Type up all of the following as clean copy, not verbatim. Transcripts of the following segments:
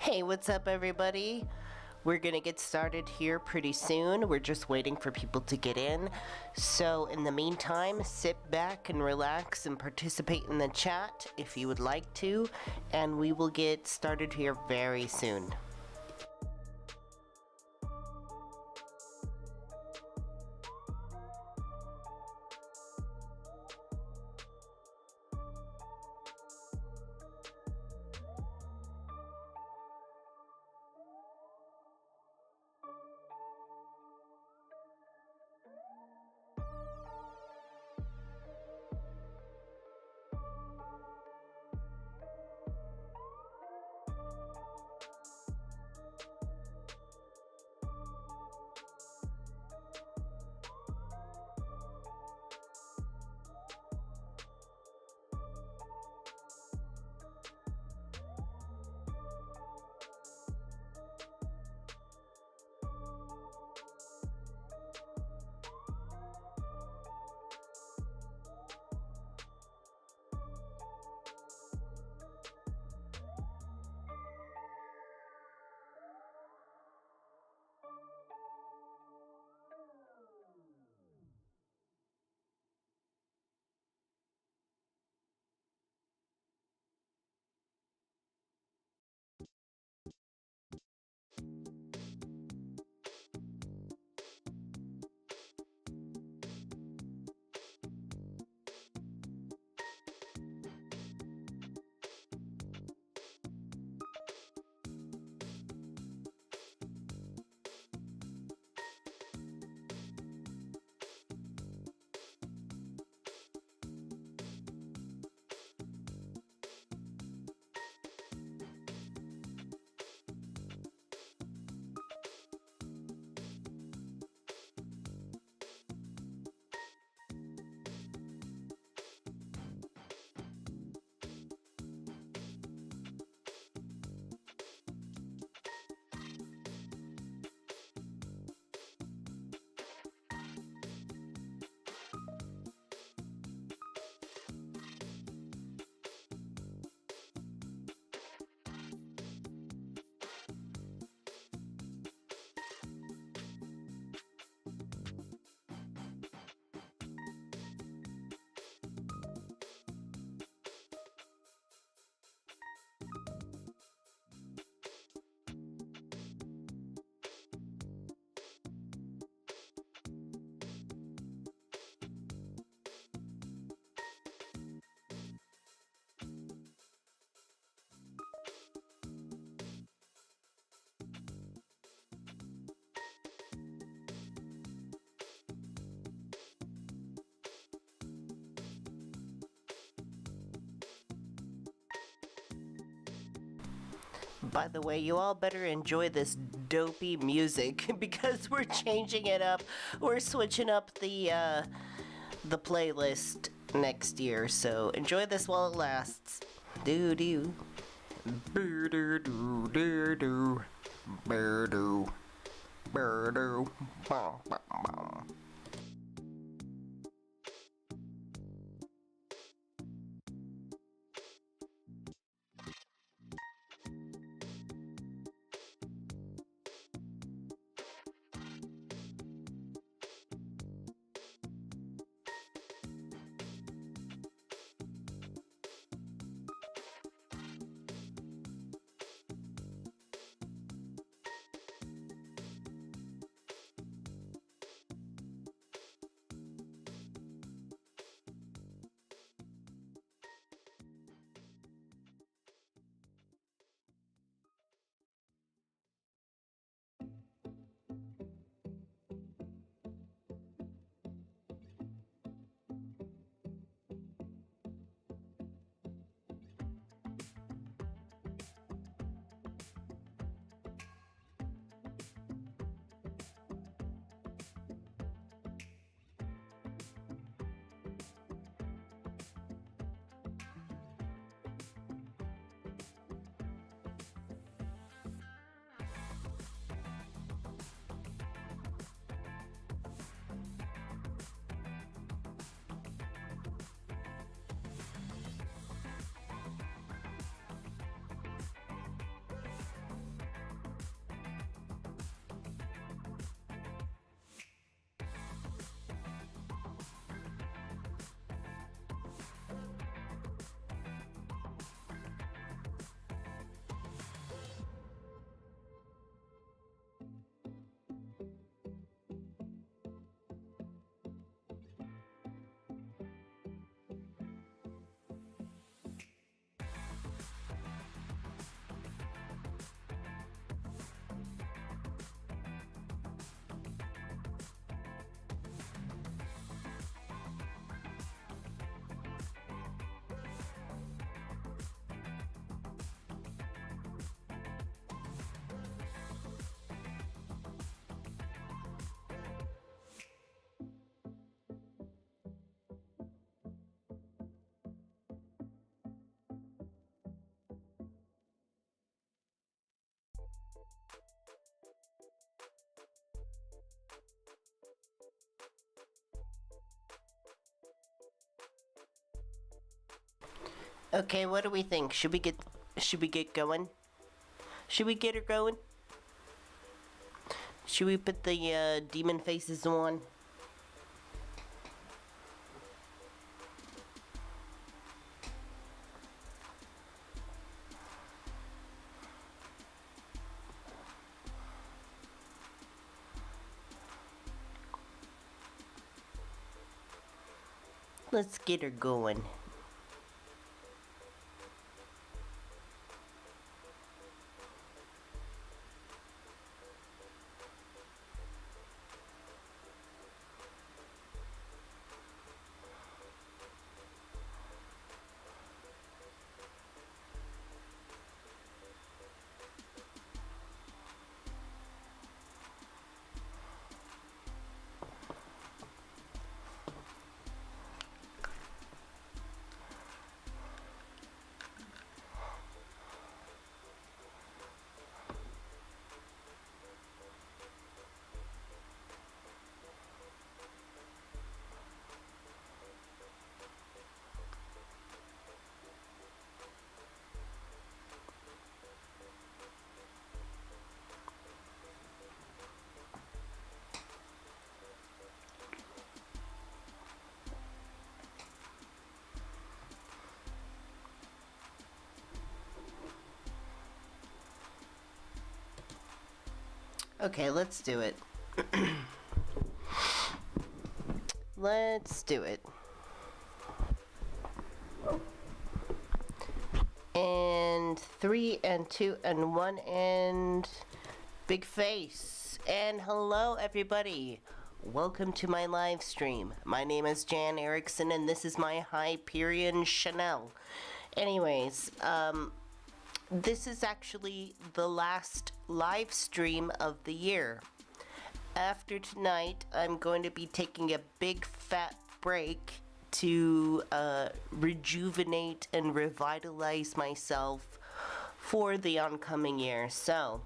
Hey, what's up, everybody? We're gonna get started here pretty soon. We're just waiting for people to get in. So, in the meantime, sit back and relax and participate in the chat if you would like to, and we will get started here very soon. By the way, you all better enjoy this dopey music because we're changing it up. We're switching up the playlist next year, so enjoy this while it lasts. Do do. Do do do do do. Do do. Bum bum bum. Okay, what do we think? Should we get going? Should we get her going? Should we put the demon faces on? Let's get her going. Okay, let's do it. Let's do it. And 3 and 2 and 1 and big face. And hello everybody. Welcome to my live stream. My name is Jan Erickson and this is my Hyperian Chanel. Anyways, this is actually the last live stream of the year. After tonight, I'm going to be taking a big fat break to rejuvenate and revitalize myself for the oncoming year. So,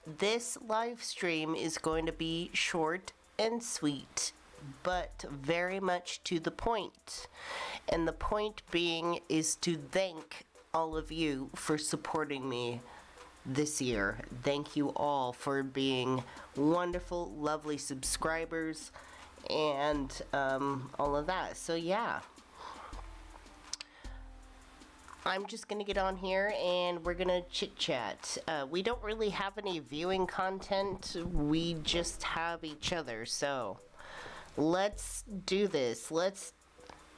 this live stream is going to be short and sweet, but very much to the point. And the point being is to thank all of you for supporting me this year. Thank you all for being wonderful, lovely subscribers and all of that. So yeah, I'm just gonna get on here and we're gonna chit chat. We don't really have any viewing content, we just have each other, so let's do this. Let's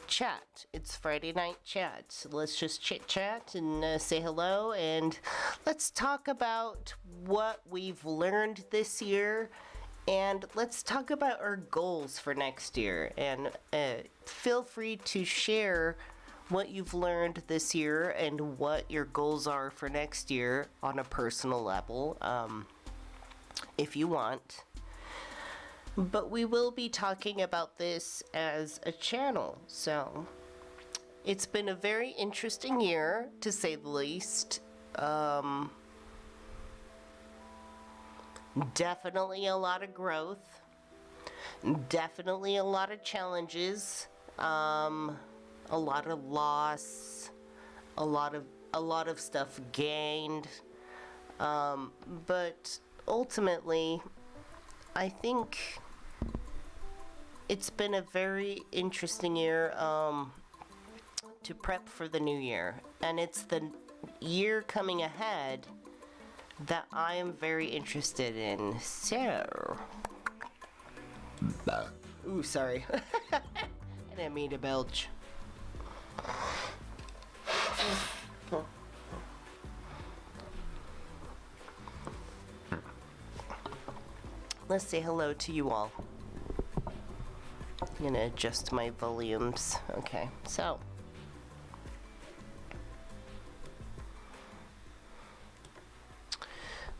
chat. It's Friday night chat. Let's just chit chat and say hello, and let's talk about what we've learned this year, and let's talk about our goals for next year. And feel free to share what you've learned this year and what your goals are for next year on a personal level, if you want. But we will be talking about this as a channel, so it's been a very interesting year, to say the least. Definitely a lot of growth, definitely a lot of challenges, a lot of loss, a lot of stuff gained, but ultimately I think it's been a very interesting year to prep for the new year, and it's the year coming ahead that I am very interested in. So, ooh, sorry, I didn't mean to belch. Let's say hello to you all. I'm gonna adjust my volumes. Okay, so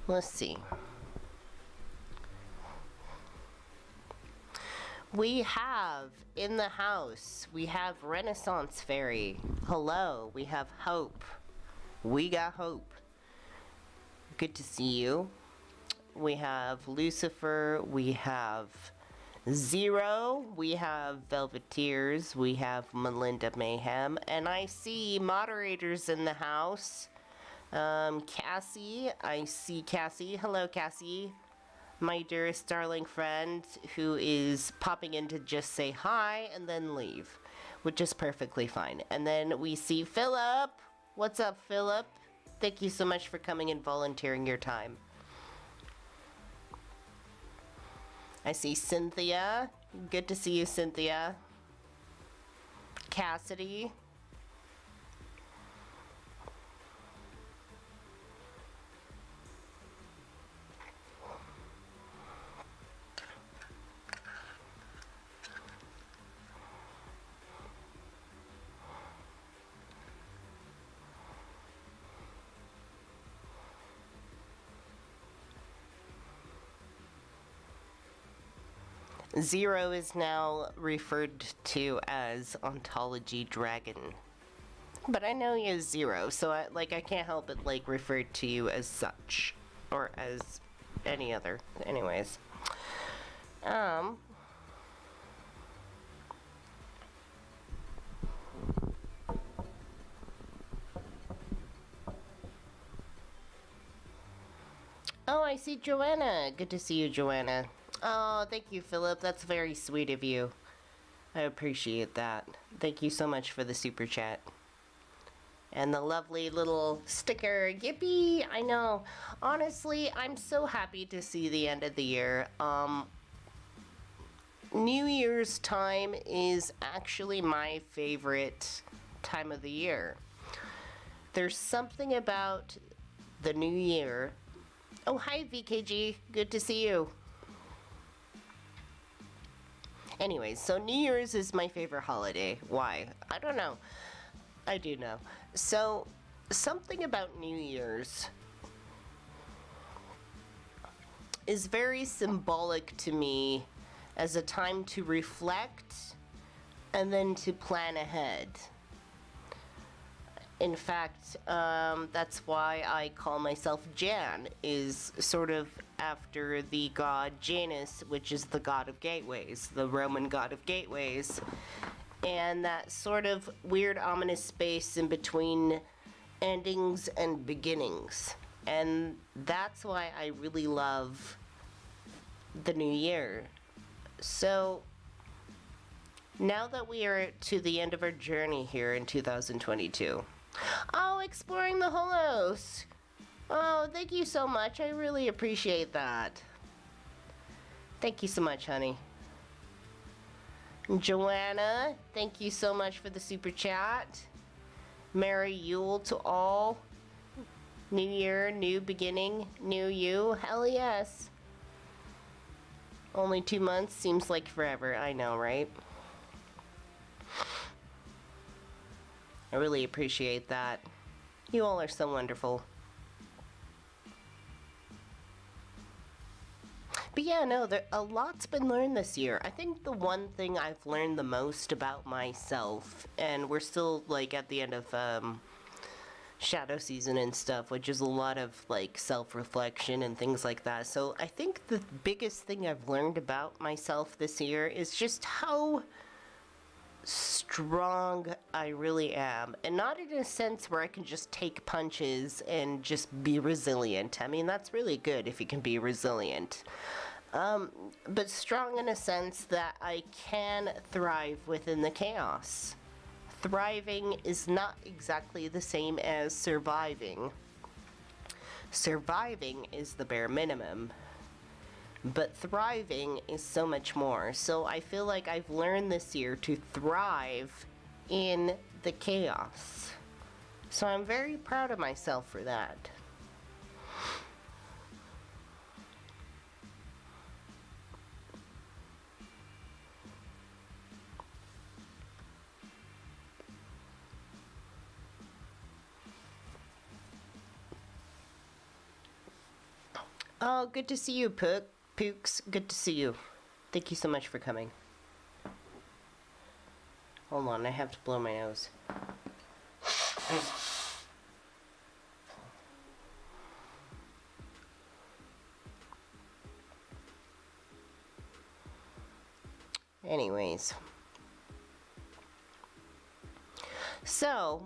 let's see. We have in the house, we have Renaissance Fairy. Hello, we have Hope. We got Hope. Good to see you. We have Lucifer, we have Zero, we have Velveteers, we have Melinda Mayhem, and I see moderators in the house. Cassie, I see Cassie. Hello, Cassie. My dearest darling friend who is popping in to just say hi and then leave, which is perfectly fine. And then we see Philip. What's up, Philip? Thank you so much for coming and volunteering your time. I see Cynthia. Good to see you, Cynthia. Cassidy. Zero is now referred to as Ontology Dragon. But I know you as Zero, so I can't help but refer to you as such. Or as any other. Anyways. Oh, I see Joanna. Good to see you, Joanna. Oh, thank you, Philip. That's very sweet of you. I appreciate that. Thank you so much for the super chat. And the lovely little sticker. Yippee! I know. Honestly, I'm so happy to see the end of the year. New Year's time is actually my favorite time of the year. There's something about the new year. Oh, hi, VKG. Good to see you. Anyways, so New Year's is my favorite holiday. Why? I don't know. I do know. So, something about New Year's is very symbolic to me as a time to reflect and then to plan ahead. In fact, that's why I call myself Jan, is sort of after the god Janus, which is the god of gateways, the Roman god of gateways. And that sort of weird, ominous space in between endings and beginnings. And that's why I really love the new year. So, now that we are to the end of our journey here in 2022, oh, exploring the Holos. Oh, thank you so much. I really appreciate that. Thank you so much, honey. Joanna, thank you so much for the super chat. Merry Yule to all. New year, new beginning, new you. Hell yes. Only 2 months seems like forever. I know, right? I really appreciate that. You all are so wonderful. But yeah, no, a lot's been learned this year. I think the one thing I've learned the most about myself, and we're still at the end of shadow season and stuff, which is a lot of self-reflection and things like that. So I think the biggest thing I've learned about myself this year is just how strong I really am, and not in a sense where I can just take punches and just be resilient. I mean, that's really good if you can be resilient, but strong in a sense that I can thrive within the chaos. Thriving is not exactly the same as surviving. Surviving is the bare minimum, but thriving is so much more. So I feel like I've learned this year to thrive in the chaos. So I'm very proud of myself for that. Oh, good to see you, Pooks. Good to see you. Thank you so much for coming. Hold on, I have to blow my nose. Anyways. So,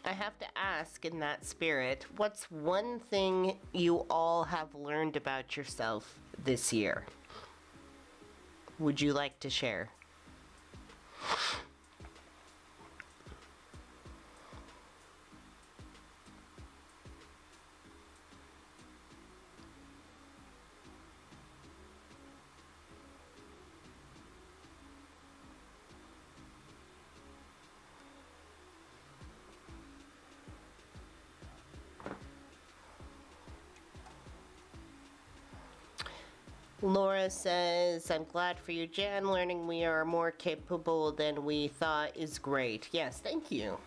I have to ask in that spirit, what's one thing you all have learned about yourself this year? Would you like to share? Laura says, I'm glad for you, Jan. Learning we are more capable than we thought is great. Yes, thank you.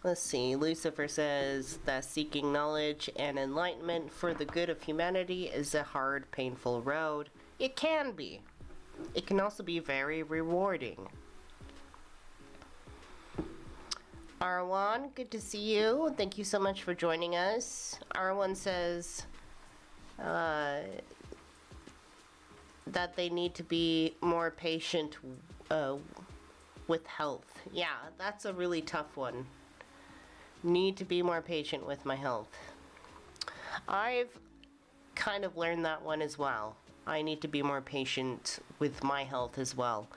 Let's see. Lucifer says that seeking knowledge and enlightenment for the good of humanity is a hard, painful road. It can be. It can also be very rewarding. Arwan, good to see you. Thank you so much for joining us. Arwan says that they need to be more patient with health. Yeah, that's a really tough one. Need to be more patient with my health. I've kind of learned that one as well. I need to be more patient with my health as well.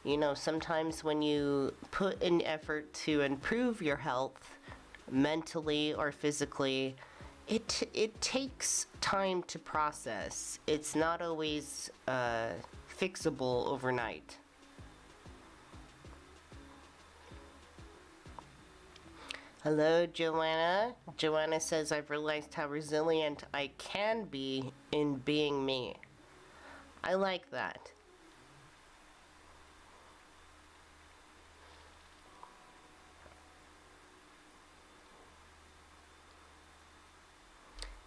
You know, sometimes when you put an effort to improve your health, mentally or physically, it takes time to process. It's not always fixable overnight. Hello, Joanna. Joanna says, I've realized how resilient I can be in being me. I like that.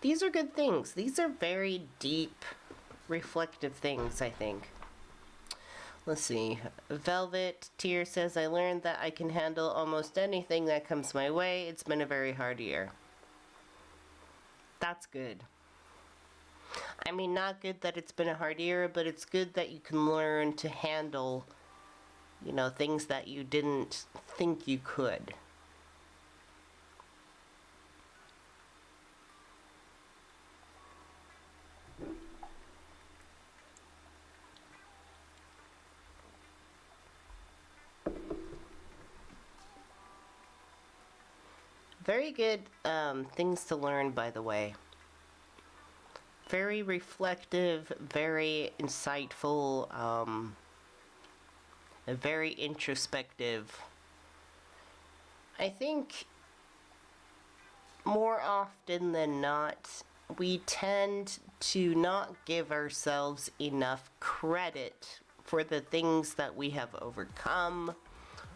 These are good things. These are very deep, reflective things, I think. Let's see. Velvet Tear says, I learned that I can handle almost anything that comes my way. It's been a very hard year. That's good. I mean, not good that it's been a hard year, but it's good that you can learn to handle, you know, things that you didn't think you could. Very good things to learn, by the way. Very reflective, very insightful, very introspective. I think more often than not, we tend to not give ourselves enough credit for the things that we have overcome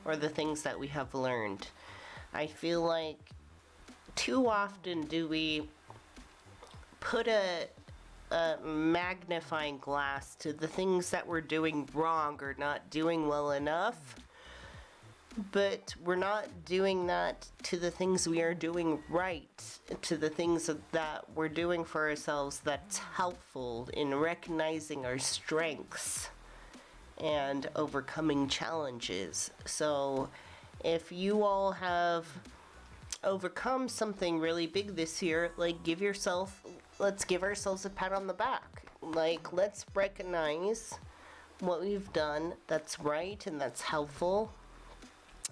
or the things that we have learned. I feel like too often do we put a magnifying glass to the things that we're doing wrong or not doing well enough, but we're not doing that to the things we are doing right, to the things that we're doing for ourselves that's helpful in recognizing our strengths and overcoming challenges. So if you all have overcome something really big this year, like let's give ourselves a pat on the back. Like, let's recognize what we've done that's right and that's helpful.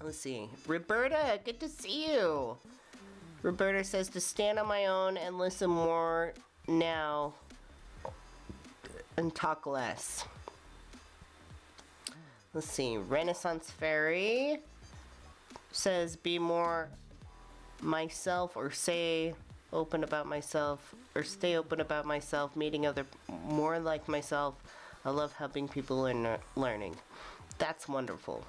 Let's see. Roberta, good to see you. Roberta says to stand on my own and listen more now and talk less. Let's see. Renaissance Fairy says be more myself or say open about myself or stay open about myself, meeting other more like myself. I love helping people in learning. That's wonderful.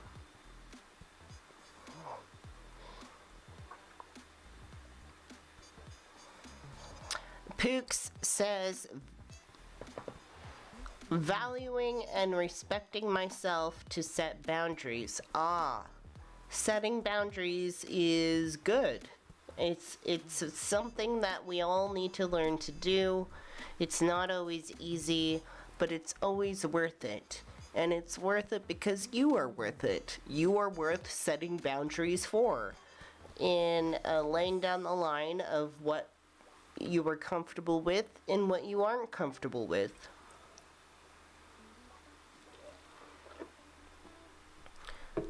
Pooks says valuing and respecting myself to set boundaries. Setting boundaries is good. It's something that we all need to learn to do. It's not always easy, but it's always worth it. And it's worth it because you are worth it. You are worth setting boundaries for. In laying down the line of what you are comfortable with and what you aren't comfortable with.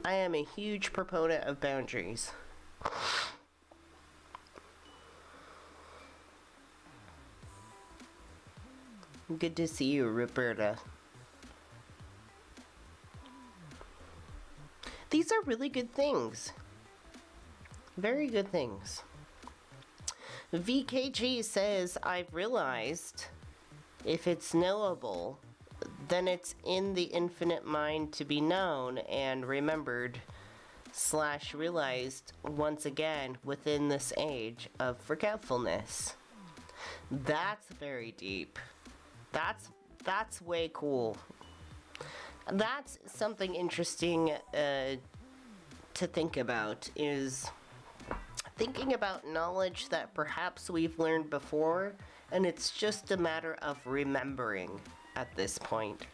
I am a huge proponent of boundaries. Good to see you, Roberta. These are really good things. Very good things. VKG says, I've realized if it's knowable, then it's in the infinite mind to be known and remembered / realized once again within this age of forgetfulness. That's very deep. That's way cool. That's something interesting to think about, is thinking about knowledge that perhaps we've learned before, and it's just a matter of remembering at this point.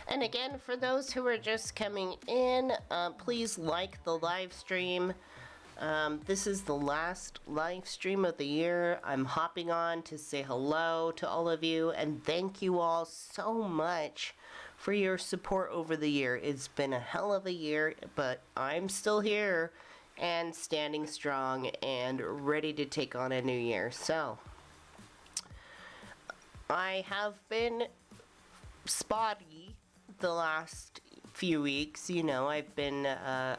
And again, for those who are just coming in, please like the live stream. This is the last live stream of the year. I'm hopping on to say hello to all of you and thank you all so much for your support over the year. It's been a hell of a year, but I'm still here and standing strong and ready to take on a new year. So, I have been spotty the last few weeks. You know, I've been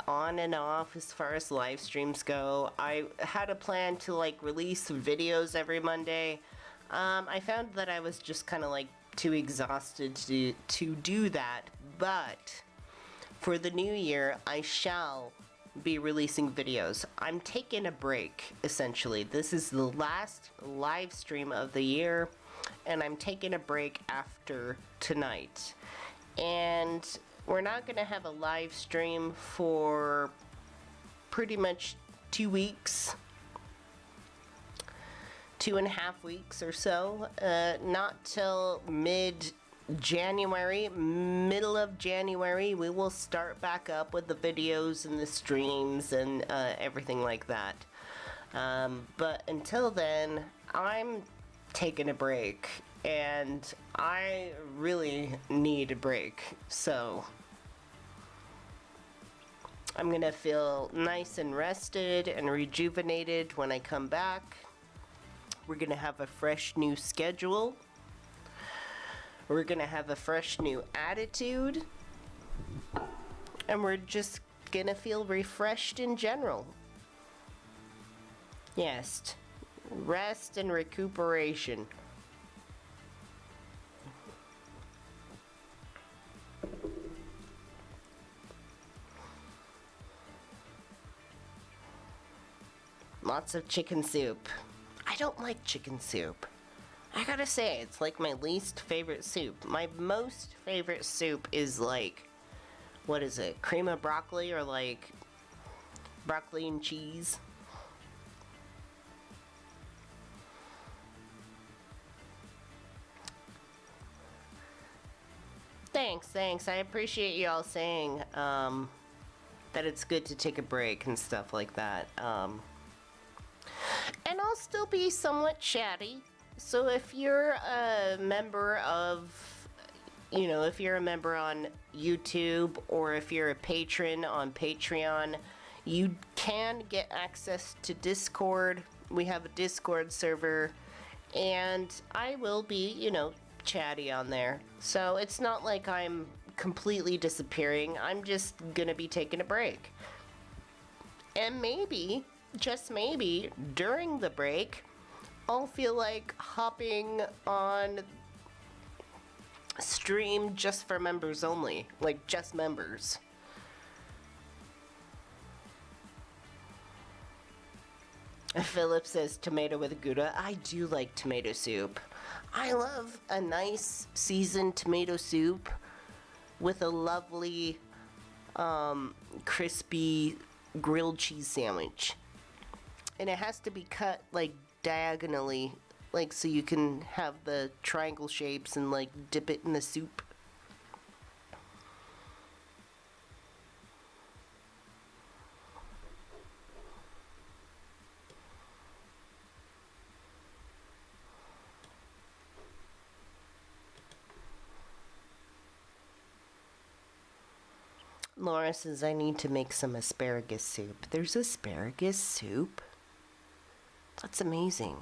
on and off as far as live streams go. I had a plan to like release videos every Monday. I found that I was just kind of like too exhausted to do that, but for the new year I shall be releasing videos. I'm taking a break, essentially. This is the last live stream of the year and I'm taking a break after tonight. And we're not going to have a live stream for pretty much 2 weeks. 2.5 weeks or so. Not till mid-January, middle of January, we will start back up with the videos and the streams and everything like that. But until then, I'm taking a break. And I really need a break, so I'm gonna feel nice and rested and rejuvenated when I come back. We're gonna have a fresh new schedule. We're gonna have a fresh new attitude. And we're just gonna feel refreshed in general. Yes, rest and recuperation. Lots of chicken soup. I don't like chicken soup. I gotta say, it's like my least favorite soup. My most favorite soup is like, what is it? Cream of broccoli or like broccoli and cheese. Thanks. I appreciate you all saying that it's good to take a break and stuff like that. And I'll still be somewhat chatty. So if you're a member of, you know, if you're a member on YouTube or if you're a patron on Patreon, you can get access to Discord. We have a Discord server and I will be, you know, chatty on there. So it's not like I'm completely disappearing. I'm just gonna be taking a break. And maybe, just maybe, during the break, I'll feel like hopping on stream just for members only. Like, just members. Philip says tomato with Gouda. I do like tomato soup. I love a nice seasoned tomato soup with a lovely crispy grilled cheese sandwich. And it has to be cut like diagonally, like so you can have the triangle shapes and like dip it in the soup. Laura says I need to make some asparagus soup. There's asparagus soup? That's amazing.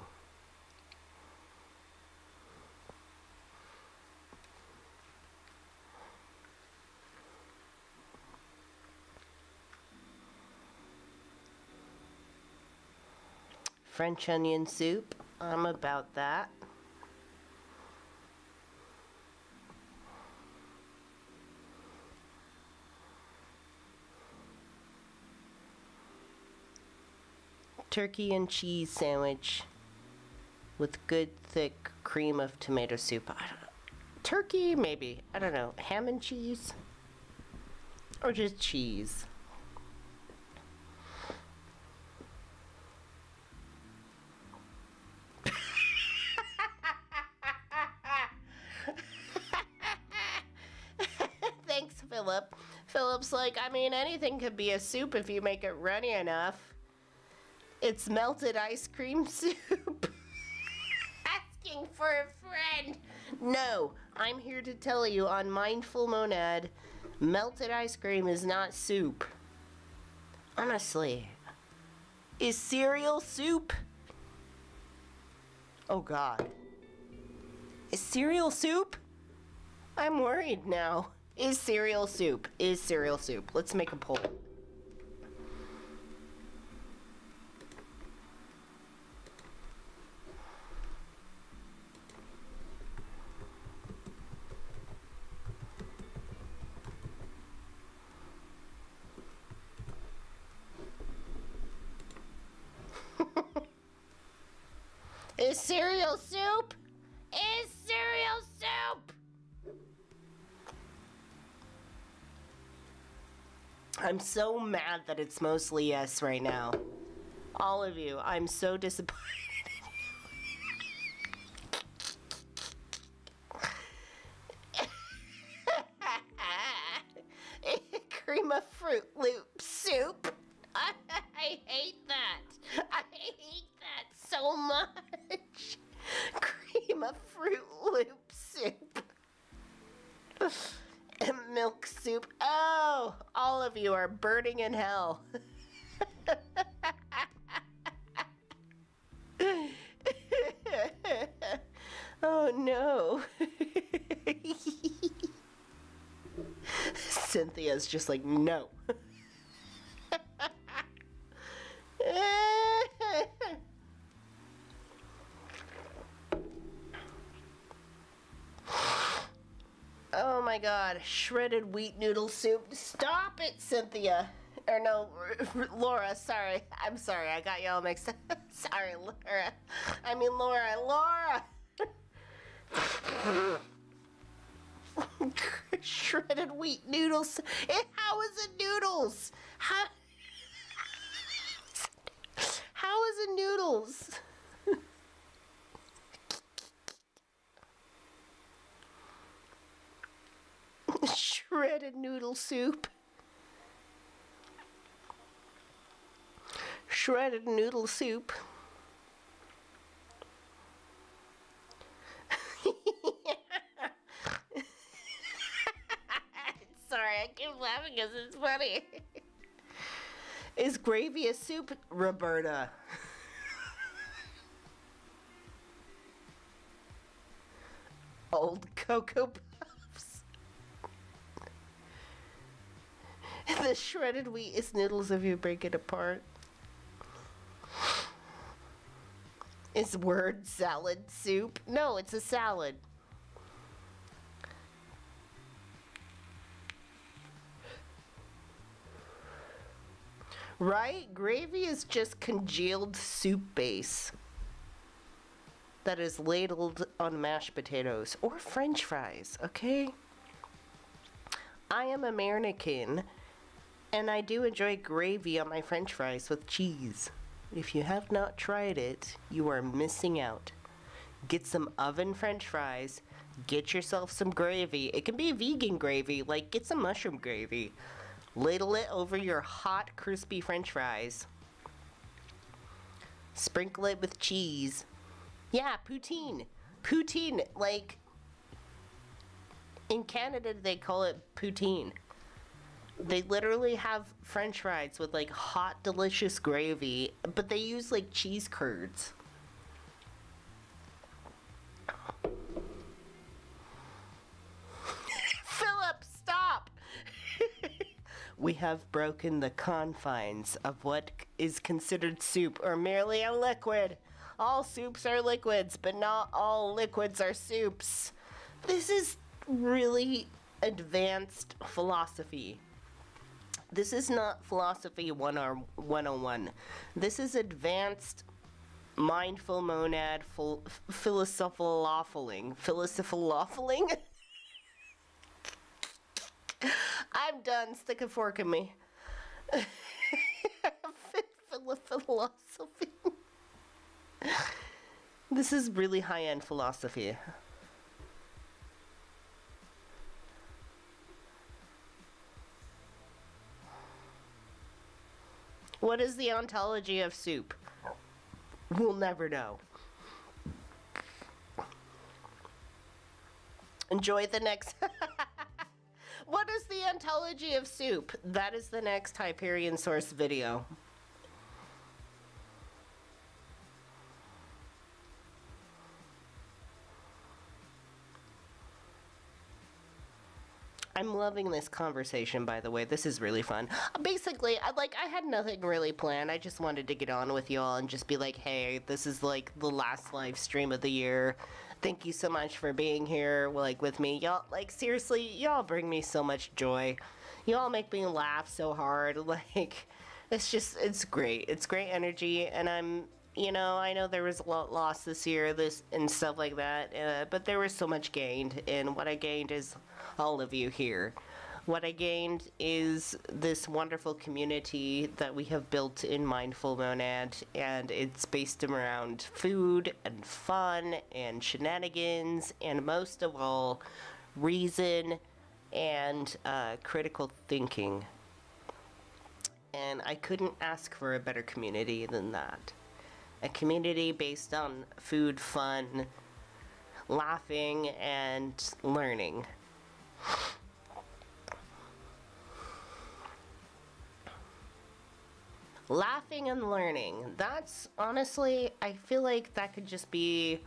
French onion soup. I'm about that. Turkey and cheese sandwich with good thick cream of tomato soup. Turkey, maybe. I don't know. Ham and cheese? Or just cheese? Thanks, Philip. Philip's like, I mean, anything could be a soup if you make it runny enough. It's melted ice cream soup. Asking for a friend. No, I'm here to tell you on Mindful Monad, melted ice cream is not soup. Honestly. Is cereal soup? Oh God. Is cereal soup? I'm worried now. Is cereal soup? Is cereal soup? Let's make a poll. Is cereal soup? Is cereal soup? I'm so mad that it's mostly yes right now. All of you, I'm so disappointed in you. Cream of Fruit Loop soup. I hate that. I hate that so much. Cream of Fruit Loop soup. And milk soup. Oh, all of you are burning in hell. Oh no. Cynthia's just like, no. Oh my God, shredded wheat noodle soup. Stop it, Cynthia. Or no, Laura, sorry. I'm sorry, I got y'all mixed up. Sorry, Laura. I mean, Laura. Shredded wheat noodles. How is it noodles? How is it noodles? Shredded noodle soup. Shredded noodle soup. Sorry, I keep laughing because it's funny. Is gravy a soup, Roberta? Old Cocoa Puffs. The shredded wheat is noodles if you break it apart. Is word salad soup? No, it's a salad. Right? Gravy is just congealed soup base that is ladled on mashed potatoes or french fries, okay? I am American, and I do enjoy gravy on my french fries with cheese. If you have not tried it, you are missing out. Get some oven french fries, get yourself some gravy. It can be vegan gravy, like get some mushroom gravy. Ladle it over your hot, crispy french fries. Sprinkle it with cheese. Yeah, poutine. Poutine, like, in Canada they call it poutine. They literally have french fries with like hot, delicious gravy, but they use like cheese curds. Philip, stop! We have broken the confines of what is considered soup or merely a liquid. All soups are liquids, but not all liquids are soups. This is really advanced philosophy. This is not philosophy 101. This is advanced mindful monad philosophilophling. Philosophilophling? I'm done. Stick a fork in me. Philosophy. This is really high-end philosophy. What is the ontology of soup? We'll never know. Enjoy the next... What is the ontology of soup? That is the next Hyperion source video. I'm loving this conversation, by the way. This is really fun. Basically, I had nothing really planned. I just wanted to get on with y'all and just be like, hey, this is like the last live stream of the year. Thank you so much for being here, like, with me. Y'all, like, seriously, y'all bring me so much joy. Y'all make me laugh so hard. Like, it's great. It's great energy, and I know there was a lot lost this year, and stuff like that, but there was so much gained, and what I gained is all of you here. What I gained is this wonderful community that we have built in Mindful Monad, and it's based around food and fun and shenanigans, and most of all, reason and critical thinking. And I couldn't ask for a better community than that. A community based on food, fun, laughing, and learning. Laughing and learning. That's honestly, I feel like that could just be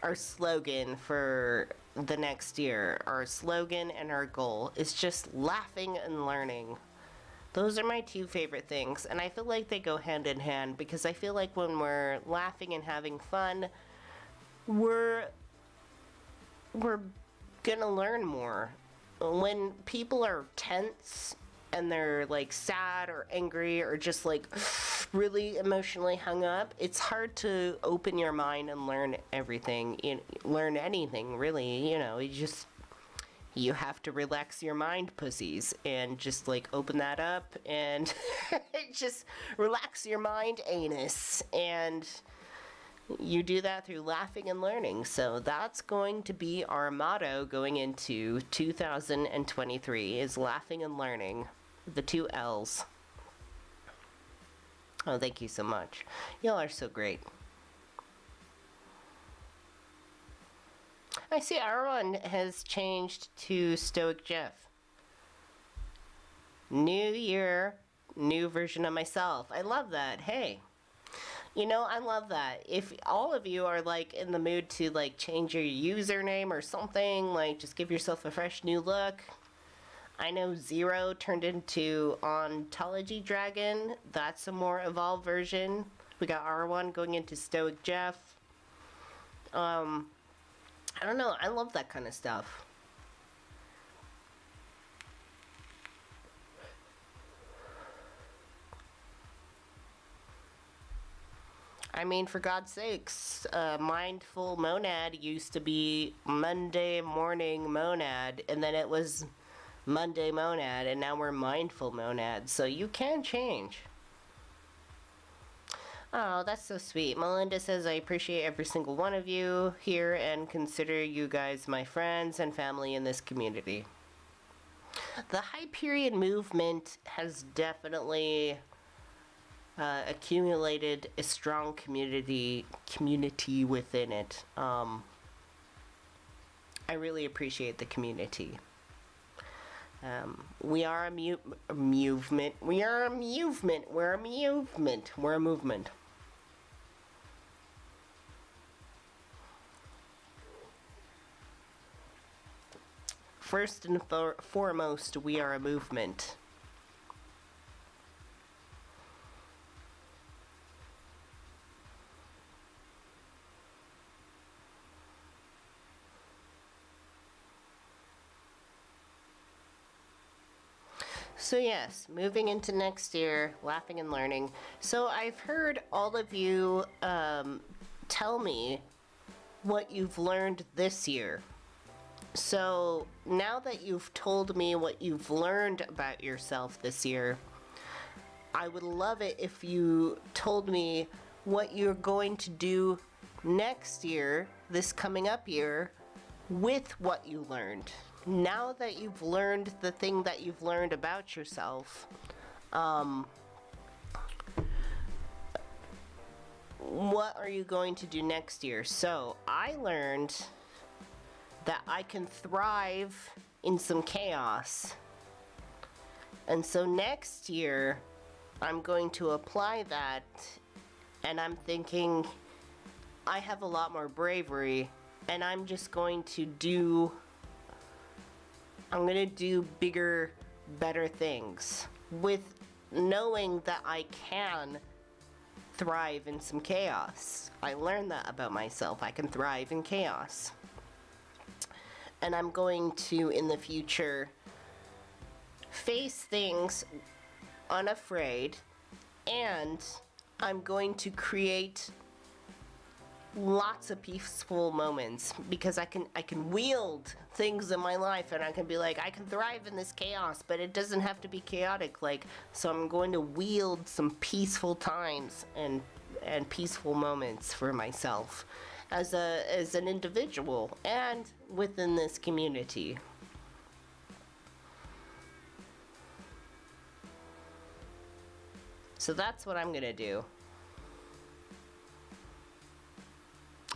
our slogan for the next year. Our slogan and our goal is just laughing and learning. Those are my two favorite things, and I feel like they go hand in hand, because I feel like when we're laughing and having fun, we're gonna learn more. When people are tense and they're like sad or angry or just like really emotionally hung up, it's hard to open your mind and learn everything, learn anything really. You have to relax your mind, pussies, and just like open that up and just relax your mind, anus, and you do that through laughing and learning. So that's going to be our motto going into 2023, is laughing and learning. The two L's. Oh, thank you so much. Y'all are so great. I see Aaron has changed to Stoic Jeff. New year, new version of myself. I love that. Hey. I love that. If all of you are like in the mood to like change your username or something, like just give yourself a fresh new look. I know Zero turned into Ontology Dragon. That's a more evolved version. We got R1 going into Stoic Jeff. I don't know. I love that kind of stuff. I mean, for God's sakes, Mindful Monad used to be Monday Morning Monad, and then it was Monday Monad, and now we're Mindful Monad, so you can change. Oh, that's so sweet. Melinda says, I appreciate every single one of you here and consider you guys my friends and family in this community. The Hyperion movement has definitely accumulated a strong community within it. I really appreciate the community. We are a movement. We are a movement. We're a movement. We're a movement. First and foremost, we are a movement. So yes, moving into next year, laughing and learning. So I've heard all of you tell me what you've learned this year. So now that you've told me what you've learned about yourself this year, I would love it if you told me what you're going to do next year, this coming up year, with what you learned. Now that you've learned the thing that you've learned about yourself, what are you going to do next year? So I learned that I can thrive in some chaos. And so next year, I'm going to apply that, and I'm thinking I have a lot more bravery, and I'm just going to do bigger, better things with knowing that I can thrive in some chaos. I learned that about myself. I can thrive in chaos. And I'm going to, in the future, face things unafraid, and I'm going to create lots of peaceful moments because I can wield things in my life, and I can be like, I can thrive in this chaos, but it doesn't have to be chaotic. Like, so I'm going to wield some peaceful times and peaceful moments for myself as an individual and within this community. So that's what I'm gonna do.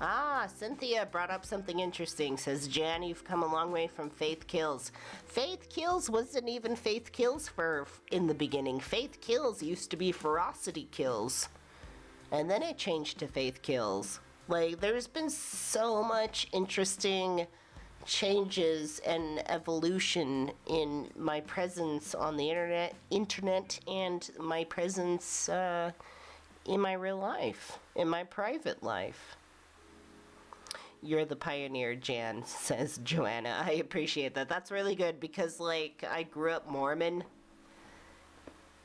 Ah, Cynthia brought up something interesting. Says, Jan, you've come a long way from Faith Kills. Faith Kills wasn't even Faith Kills in the beginning. Faith Kills used to be Ferocity Kills. And then it changed to Faith Kills. Like, there's been so much interesting changes and evolution in my presence on the internet and my presence in my real life, in my private life. You're the pioneer, Jan, says Joanna. I appreciate that. That's really good because, like, I grew up Mormon,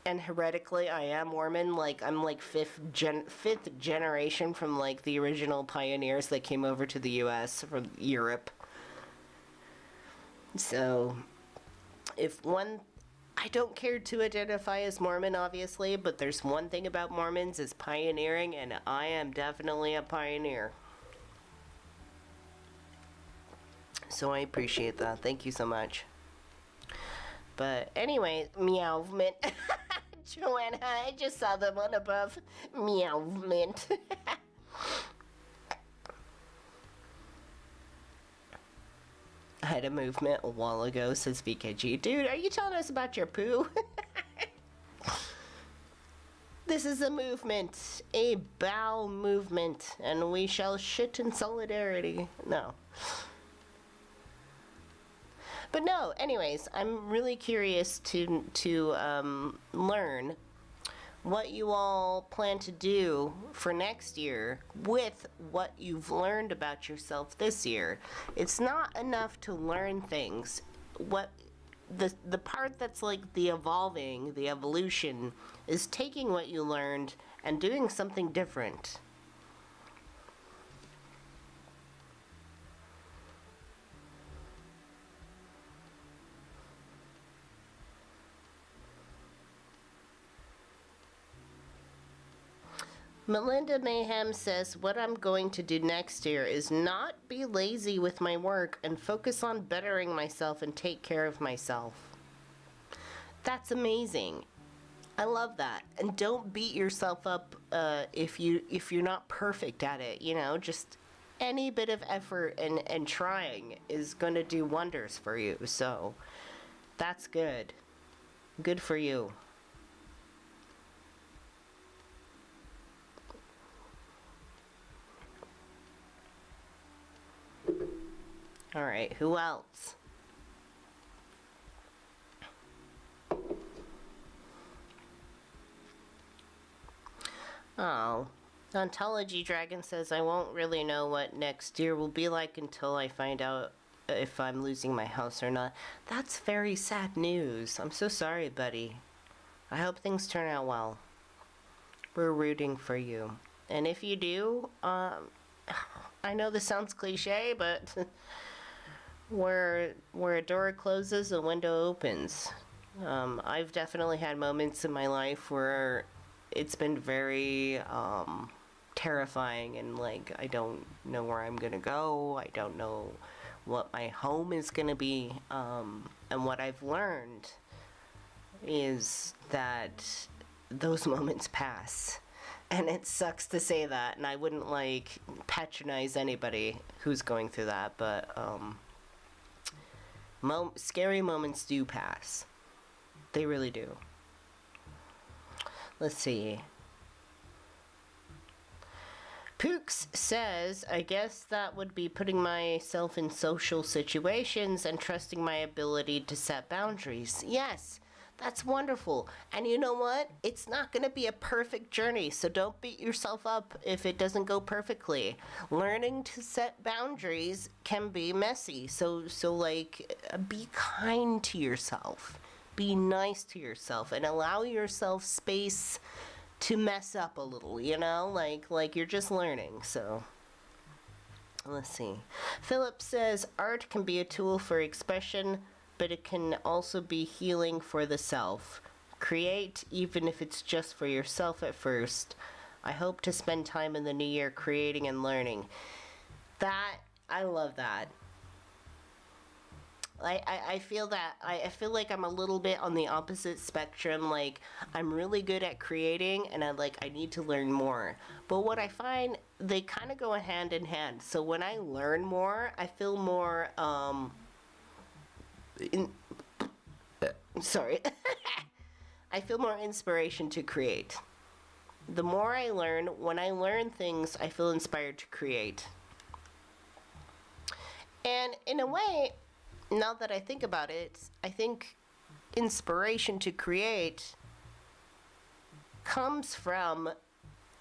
and heretically I am Mormon. Like, I'm like fifth generation from like the original pioneers that came over to the US from Europe. So I don't care to identify as Mormon, obviously, but there's one thing about Mormons is pioneering, and I am definitely a pioneer. So I appreciate that. Thank you so much. But anyway, meowment. Joanna, I just saw the one above. Meowment. I had a movement a while ago, says VKG. Dude, are you telling us about your poo? This is a movement. A bowel movement. And we shall shit in solidarity. No. But no, anyways, I'm really curious to learn what you all plan to do for next year with what you've learned about yourself this year. It's not enough to learn things. What the part that's like the evolving, the evolution, is taking what you learned and doing something different. Melinda Mayhem says, what I'm going to do next year is not be lazy with my work and focus on bettering myself and take care of myself. That's amazing. I love that. And don't beat yourself up if you're not perfect at it. You know, just any bit of effort and trying is going to do wonders for you. So that's good. Good for you. All right, who else? Oh, Ontology Dragon says, I won't really know what next year will be like until I find out if I'm losing my house or not. That's very sad news. I'm so sorry, buddy. I hope things turn out well. We're rooting for you. And if you do, I know this sounds cliche, but where a door closes, a window opens. I've definitely had moments in my life where it's been very terrifying, and like I don't know where I'm gonna go. I don't know what my home is gonna be. And what I've learned is that those moments pass. And it sucks to say that, and I wouldn't like patronize anybody who's going through that, but scary moments do pass. They really do. Let's see. Pooks says, I guess that would be putting myself in social situations and trusting my ability to set boundaries. Yes, that's wonderful. And you know what? It's not going to be a perfect journey, so don't beat yourself up if it doesn't go perfectly. Learning to set boundaries can be messy, so like be kind to yourself. Be nice to yourself and allow yourself space to mess up a little, you know? Like you're just learning, so let's see. Philip says, art can be a tool for expression, but it can also be healing for the self. Create, even if it's just for yourself at first. I hope to spend time in the new year creating and learning. I love that. I feel that, I feel like I'm a little bit on the opposite spectrum. Like, I'm really good at creating, and I need to learn more. But what I find, they kind of go hand in hand. So when I learn more, I feel more, sorry. I feel more inspiration to create. The more I learn, when I learn things, I feel inspired to create. And in a way, now that I think about it, I think inspiration to create comes from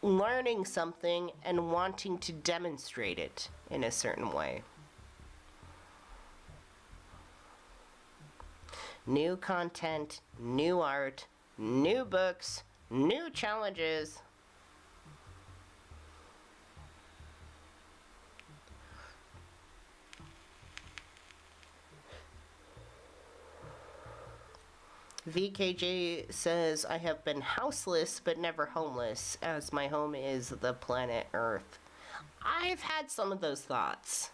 learning something and wanting to demonstrate it in a certain way. New content, new art, new books, new challenges. VKJ says, I have been houseless but never homeless, as my home is the planet Earth. I've had some of those thoughts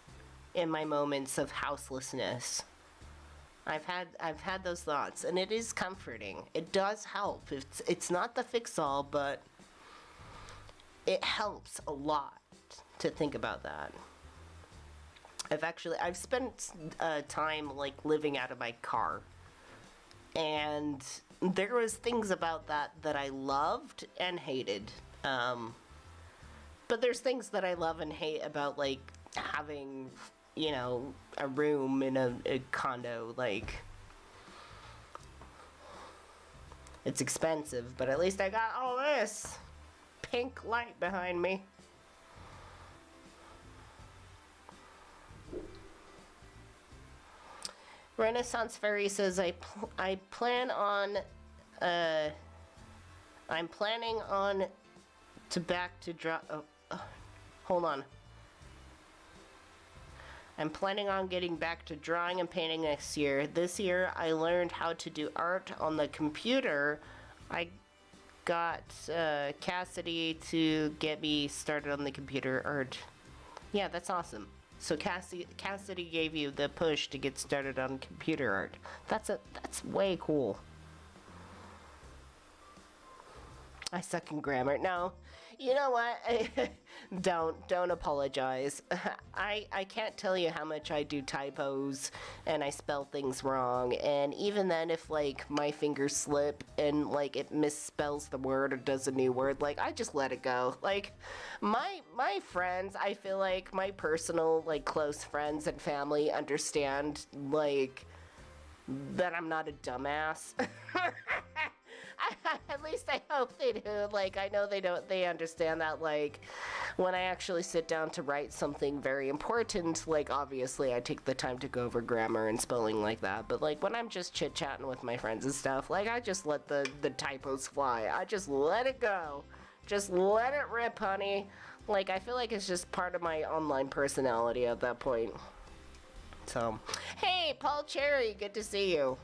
in my moments of houselessness. I've had those thoughts, and it is comforting. It does help. It's not the fix-all, but it helps a lot to think about that. I've spent time like living out of my car. And there was things about that I loved and hated. But there's things that I love and hate about like having, you know, a room in a condo. Like, it's expensive, but at least I got all this pink light behind me. Renaissance Fairy says, I'm planning on I'm planning on getting back to drawing and painting next year. This year I learned how to do art on the computer. got Cassidy to get me started on the computer art. Yeah, that's awesome. So Cassidy gave you the push to get started on computer art. That's way cool. I suck in grammar. No, you know what? Don't apologize. I can't tell you how much I do typos and I spell things wrong. And even then, if like my fingers slip and like it misspells the word or does a new word, like I just let it go. Like my friends, I feel like my personal like close friends and family understand like that I'm not a dumbass. At least I hope they do. Like, I know they understand that, like, when I actually sit down to write something very important, like, obviously I take the time to go over grammar and spelling like that, but, like, when I'm just chit-chatting with my friends and stuff, like, I just let the typos fly. I just let it go. Just let it rip, honey. Like, I feel like it's just part of my online personality at that point. So, hey, Paul Cherry, good to see you.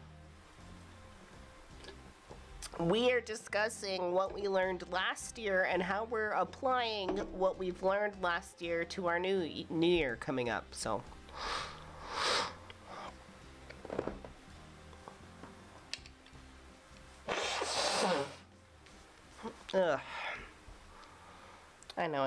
We are discussing what we learned last year and how we're applying what we've learned last year to our new year coming up. So, ugh. I know,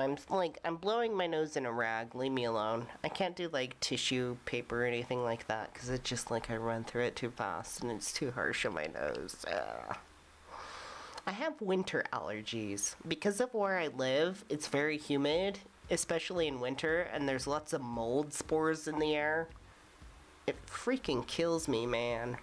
I'm blowing my nose in a rag. Leave me alone. I can't do like tissue paper or anything like that because it's just like I run through it too fast and it's too harsh on my nose. Ugh. I have winter allergies. Because of where I live, it's very humid, especially in winter, and there's lots of mold spores in the air. It freaking kills me, man.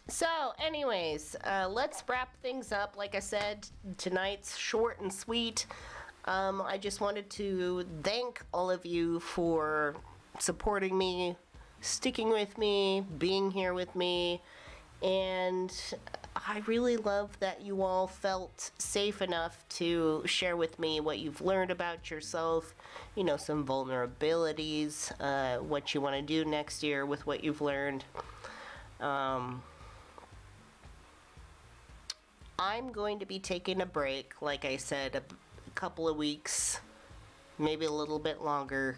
So, anyways, let's wrap things up. Like I said, tonight's short and sweet. I just wanted to thank all of you for supporting me, sticking with me, being here with me, and I really love that you all felt safe enough to share with me what you've learned about yourself, you know, some vulnerabilities, what you want to do next year with what you've learned. I'm going to be taking a break, like I said, a couple of weeks, maybe a little bit longer.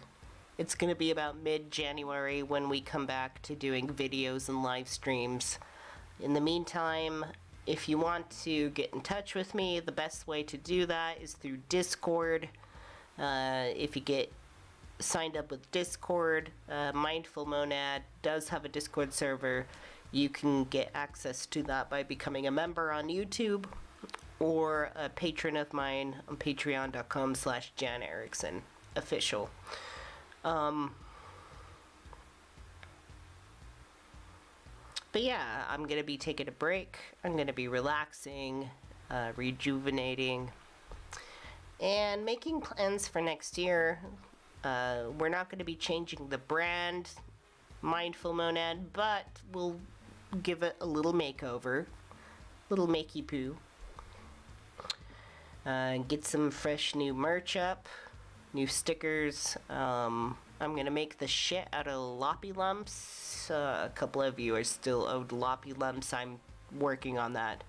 It's going to be about mid-January when we come back to doing videos and live streams. In the meantime, if you want to get in touch with me, the best way to do that is through Discord. If you get signed up with Discord, Mindful Monad does have a Discord server. You can get access to that by becoming a member on YouTube or a patron of mine on patreon.com/Jan Erickson official. But yeah, I'm gonna be taking a break. I'm gonna be relaxing, rejuvenating, and making plans for next year. We're not gonna be changing the brand, Mindful Monad, but we'll give it a little makeover, little makey poo. Get some fresh new merch up, new stickers. I'm gonna make the shit out of Loppy Lumps. A couple of you are still owed Loppy Lumps. I'm working on that.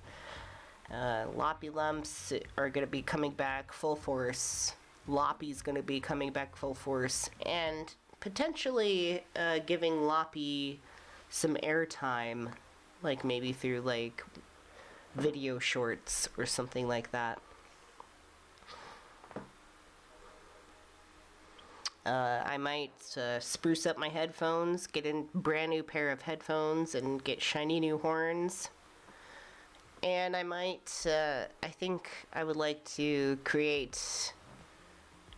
Loppy Lumps are gonna be coming back full force. Loppy's gonna be coming back full force, and potentially giving Loppy some airtime, like maybe through like video shorts or something like that. I might spruce up my headphones, get a brand new pair of headphones, and get shiny new horns. And I might, I think I would like to create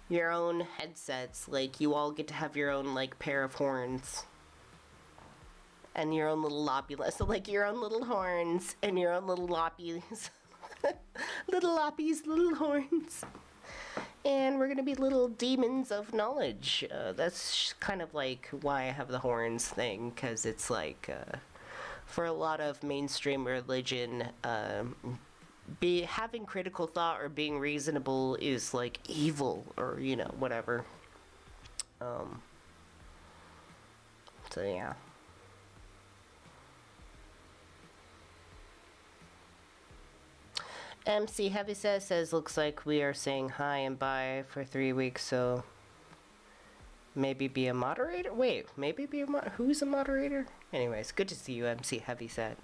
your own headsets. Like, you all get to have your own, like, pair of horns. And your own little loppies. So, like, your own little horns and your own little loppies. Little loppies, little horns. And we're gonna be little demons of knowledge. That's kind of like why I have the horns thing, because it's like, for a lot of mainstream religion, be having critical thought or being reasonable is like evil or whatever. So yeah. MC Heavyset says looks like we are saying hi and bye for 3 weeks, so maybe be a moderator? Wait, maybe be a who's a moderator? Anyways, good to see you, MC Heavyset.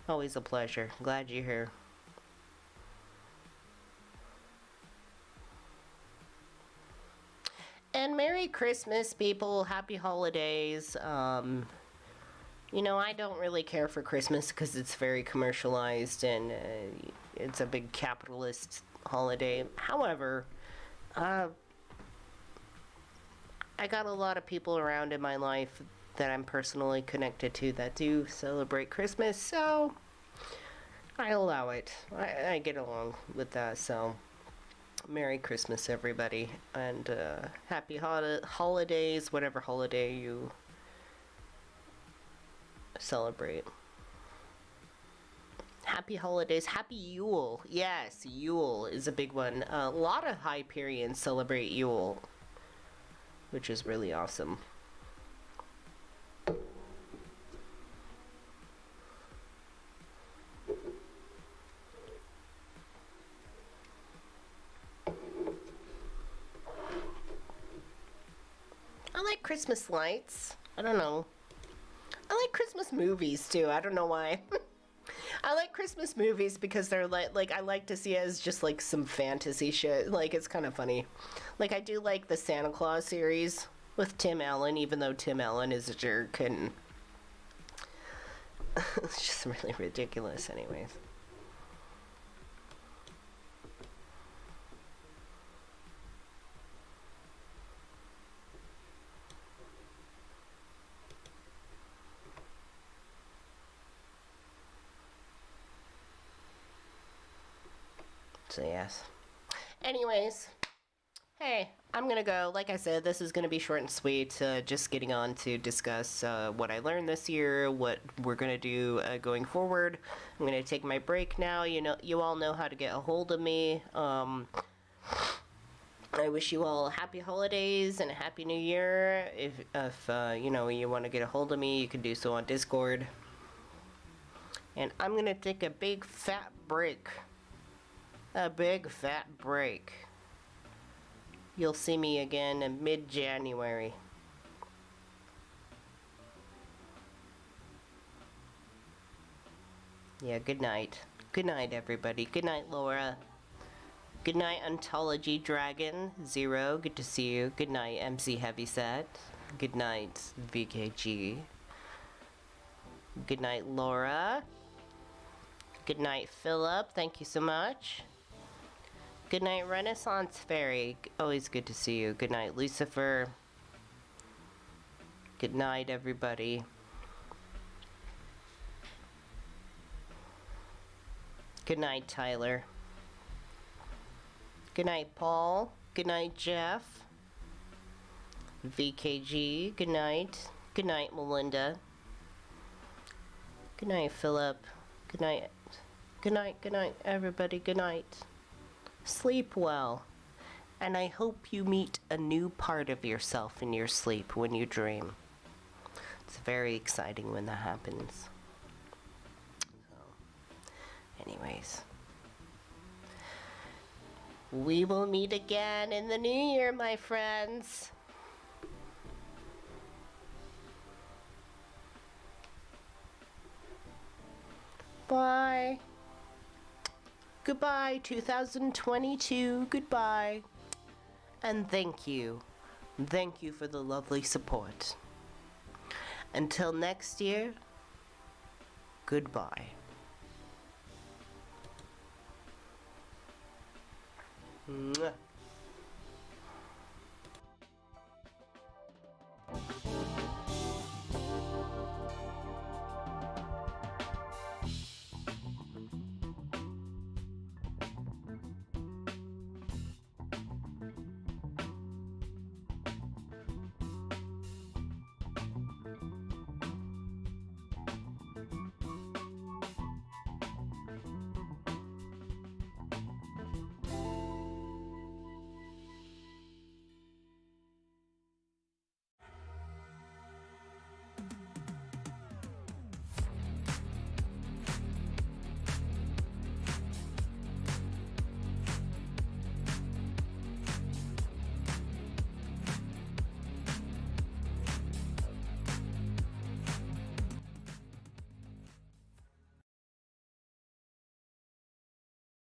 Always a pleasure. Glad you're here. And Merry Christmas, people. Happy holidays. I don't really care for Christmas because it's very commercialized and it's a big capitalist holiday. However, I got a lot of people around in my life that I'm personally connected to that do celebrate Christmas, so I allow it. I get along with that, so Merry Christmas, everybody, and happy holidays, whatever holiday you celebrate. Happy holidays. Happy Yule. Yes, Yule is a big one. A lot of Hyperians celebrate Yule, which is really awesome. I like Christmas lights. I don't know. I like Christmas movies too. I don't know why. I like Christmas movies because they're like I like to see it as just like some fantasy shit. Like it's kind of funny. Like I do like the Santa Claus series with Tim Allen, even though Tim Allen is a jerk and it's just really ridiculous anyways. So yes. Anyways, hey, I'm gonna go. Like I said, this is gonna be short and sweet. Just getting on to discuss what I learned this year, what we're gonna do going forward. I'm gonna take my break now. You all know how to get a hold of me. I wish you all happy holidays and a happy new year. If you want to get a hold of me, you can do so on Discord. And I'm gonna take a big fat break. A big fat break. You'll see me again in mid-January. Yeah, good night. Good night, everybody. Good night, Laura. Good night, Ontology Dragon Zero. Good to see you. Good night, MC Heavyset. Good night, VKG. Good night, Laura. Good night, Philip. Thank you so much. Good night, Renaissance Fairy. Always good to see you. Good night, Lucifer. Good night, everybody. Good night, Tyler. Good night, Paul. Good night, Jeff. VKG. Good night. Good night, Melinda. Good night, Philip. Good night. Good night, everybody. Good night. Sleep well, and I hope you meet a new part of yourself in your sleep when you dream. It's very exciting when that happens. So, anyways, we will meet again in the new year, my friends. Bye. Goodbye, 2022. Goodbye. And thank you. Thank you for the lovely support. Until next year, goodbye. Mwah.